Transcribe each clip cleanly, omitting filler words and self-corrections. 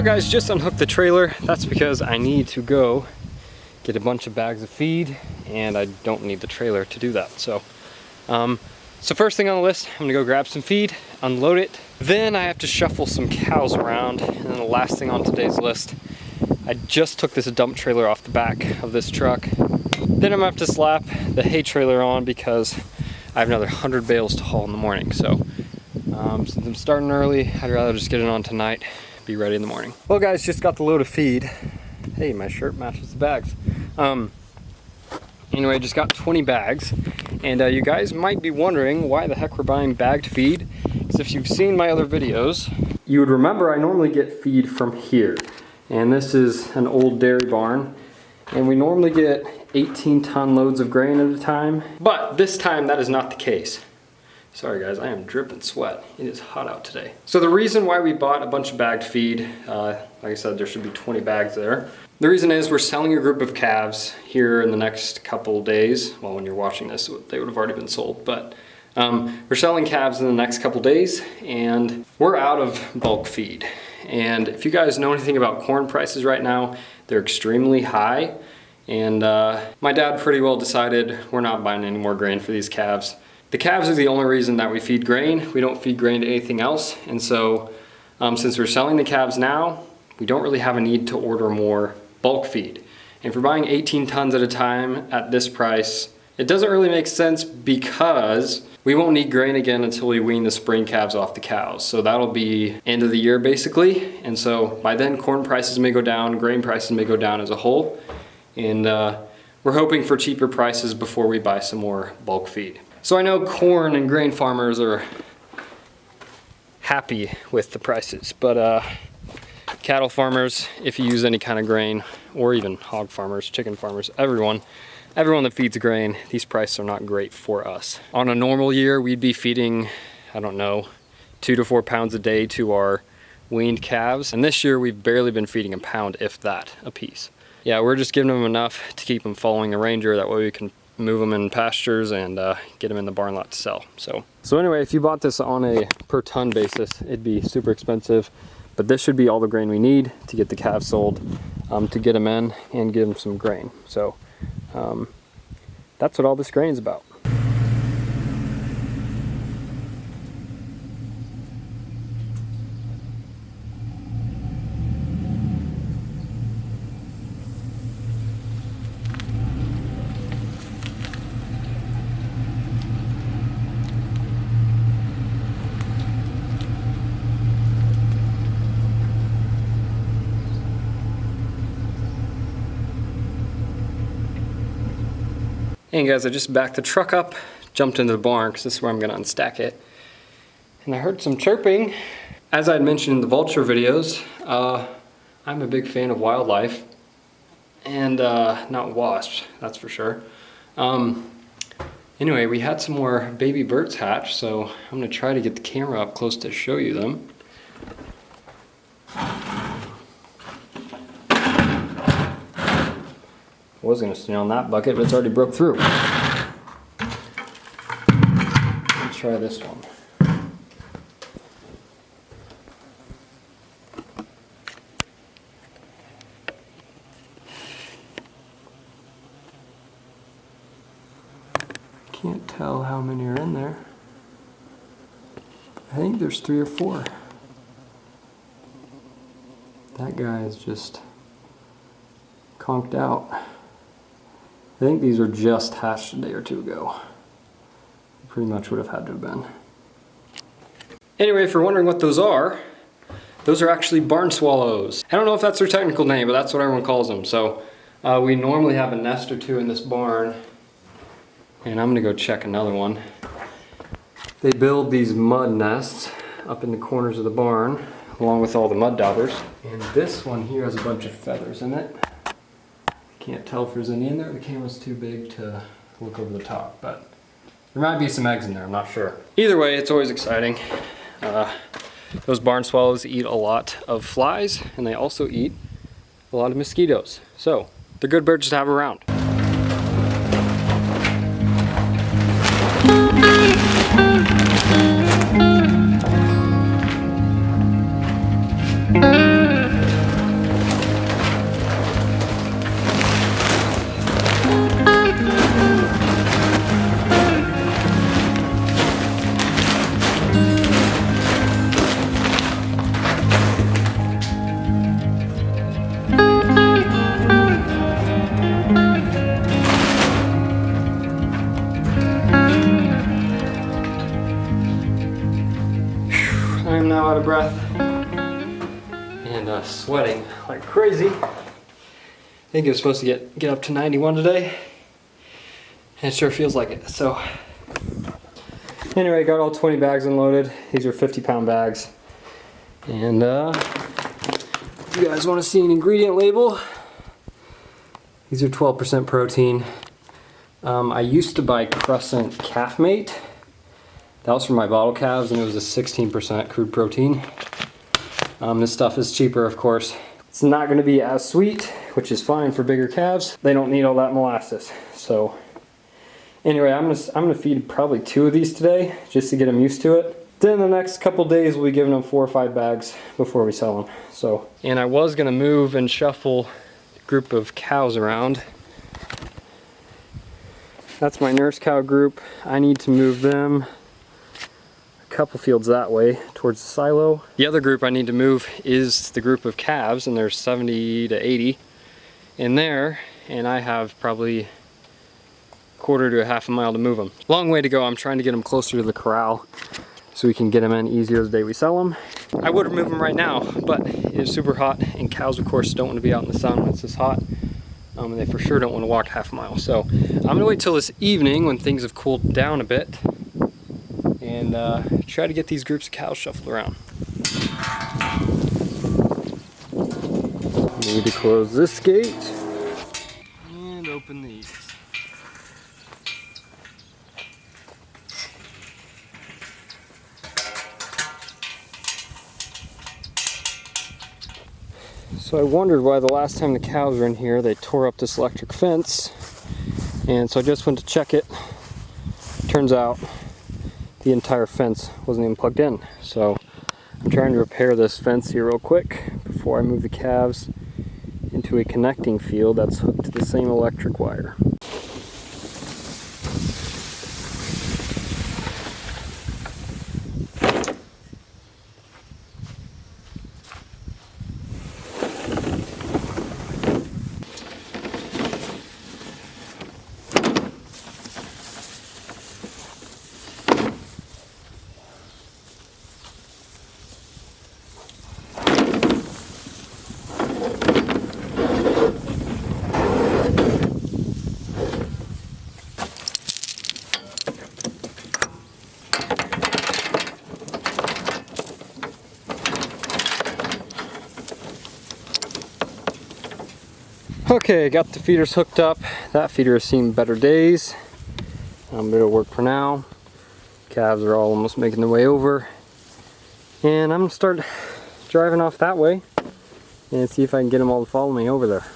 guys, just unhooked the trailer. That's because I need to go get a bunch of bags of feed, and I don't need the trailer to do that. So first thing on the list, I'm gonna go grab some feed, unload it. Then I have to shuffle some cows around. And then the last thing on today's list, I just took this dump trailer off the back of this truck. Then I'm gonna have to slap the hay trailer on because I have another 100 bales to haul in the morning. So since I'm starting early, I'd rather just get it on tonight, be ready in the morning. Well guys, just got the load of feed. Hey, my shirt matches the bags. Anyway, just got 20 bags. And you guys might be wondering why the heck we're buying bagged feed. Because if you've seen my other videos, you would remember I normally get feed from here. And this is an old dairy barn. And we normally get 18-ton loads of grain at a time. But this time that is not the case. Sorry guys, I am dripping sweat. It is hot out today. So the reason why we bought a bunch of bagged feed, like I said, there should be 20 bags there. The reason is we're selling a group of calves here in the next couple days. Well, when you're watching this, they would have already been sold, but we're selling calves in the next couple days, and we're out of bulk feed. And if you guys know anything about corn prices right now, they're extremely high. And my dad pretty well decided we're not buying any more grain for these calves. The calves are the only reason that we feed grain. We don't feed grain to anything else. And so since we're selling the calves now, we don't really have a need to order more bulk feed. And if we're buying 18 tons at a time at this price, it doesn't really make sense because we won't need grain again until we wean the spring calves off the cows. So that'll be end of the year basically. And so by then corn prices may go down, grain prices may go down as a whole. And we're hoping for cheaper prices before we buy some more bulk feed. So I know corn and grain farmers are happy with the prices, but cattle farmers, if you use any kind of grain, or even hog farmers, chicken farmers, everyone that feeds grain, these prices are not great for us. On a normal year, we'd be feeding, I don't know, 2 to 4 pounds a day to our weaned calves. And this year we've barely been feeding a pound, if that, a piece. Yeah, we're just giving them enough to keep them following the ranger. That way we can move them in pastures and get them in the barn lot to sell. So anyway, if you bought this on a per ton basis, it'd be super expensive. But this should be all the grain we need to get the calves sold, to get them in and give them some grain. So that's what all this grain is about. Hey guys, I just backed the truck up, jumped into the barn because this is where I'm going to unstack it. And I heard some chirping. As I had mentioned in the vulture videos, I'm a big fan of wildlife. And not wasps, that's for sure. Anyway, we had some more baby birds hatch, so I'm going to try to get the camera up close to show you them. I was going to stand on that bucket, but it's already broke through. Let's try this one. Can't tell how many are in there. I think there's 3 or 4. That guy is just conked out. I think these were just hatched a day or 2 ago. Pretty much would have had to have been. Anyway, if you're wondering what those are actually barn swallows. I don't know if that's their technical name, but that's what everyone calls them. So we normally have a nest or 2 in this barn, and I'm gonna go check another one. They build these mud nests up in the corners of the barn, along with all the mud daubers. And this one here has a bunch of feathers in it. Can't tell if there's any in there. The camera's too big to look over the top, but there might be some eggs in there, I'm not sure. Either way, it's always exciting. Those barn swallows eat a lot of flies, and they also eat a lot of mosquitoes. So they're good birds to have around. and sweating like crazy. I think it was supposed to get up to 91 today, and it sure feels like it. So anyway, got all 20 bags unloaded. These are 50-pound bags. And if you guys want to see an ingredient label, these are 12% protein. I used to buy Crescent Calf Mate. That was for my bottle calves, and it was a 16% crude protein. This stuff is cheaper, of course. It's not going to be as sweet, which is fine for bigger calves. They don't need all that molasses. So anyway, I'm gonna feed probably 2 of these today, just to get them used to it. Then the next couple days we'll be giving them 4 or 5 bags before we sell them. So, and I was gonna move and shuffle a group of cows around. That's my nurse cow group. I need to move them a couple fields that way towards the silo. The other group I need to move is the group of calves, and there's 70 to 80 in there, and I have probably quarter to a half a mile to move them. Long way to go. I'm trying to get them closer to the corral so we can get them in easier the day we sell them. I would remove them right now, but it is super hot, and cows, of course, don't want to be out in the sun when it's this hot. And they for sure don't want to walk half a mile. So I'm gonna wait till this evening when things have cooled down a bit, and try to get these groups of cows shuffled around. Need to close this gate and open these. So I wondered why the last time the cows were in here they tore up this electric fence, and so I just went to check it. Turns out the entire fence wasn't even plugged in. So I'm trying to repair this fence here real quick before I move the calves into a connecting field that's hooked to the same electric wire. Okay, got the feeders hooked up. That feeder has seen better days, but it'll work for now. Calves are all almost making their way over, and I'm gonna start driving off that way and see if I can get them all to follow me over there.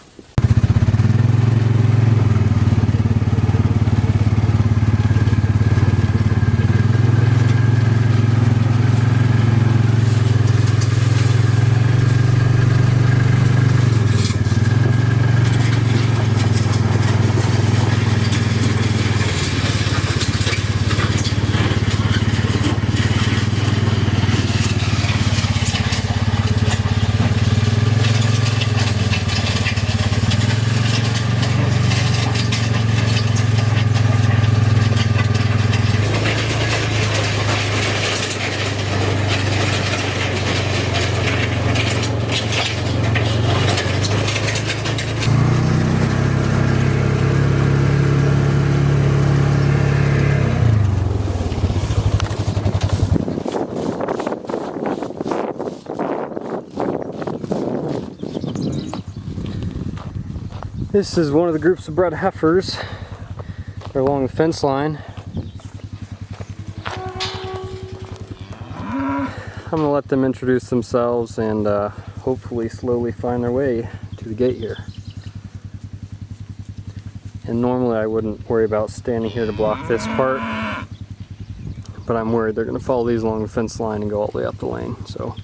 This is one of the groups of bred heifers. They're along the fence line. I'm gonna let them introduce themselves and hopefully slowly find their way to the gate here. And normally I wouldn't worry about standing here to block this part, but I'm worried they're gonna follow these along the fence line and go all the way up the lane. So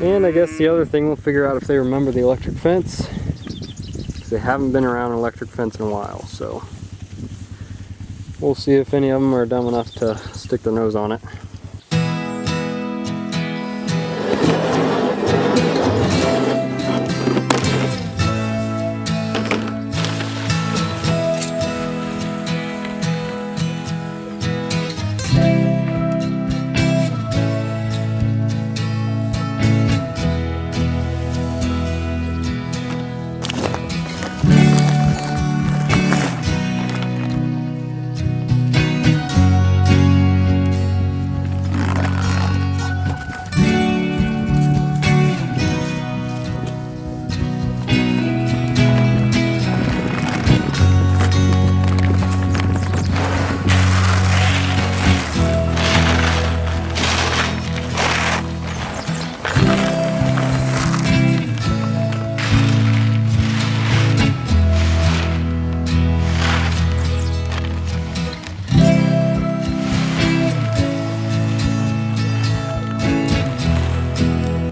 And I guess the other thing, we'll figure out if they remember the electric fence. They haven't been around an electric fence in a while, so we'll see if any of them are dumb enough to stick their nose on it.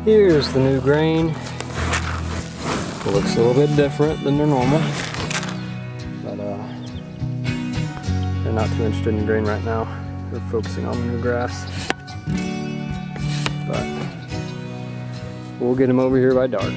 Here's the new grain. It looks a little bit different than their normal, but they're not too interested in grain right now. They're focusing on the new grass, but we'll get them over here by dark.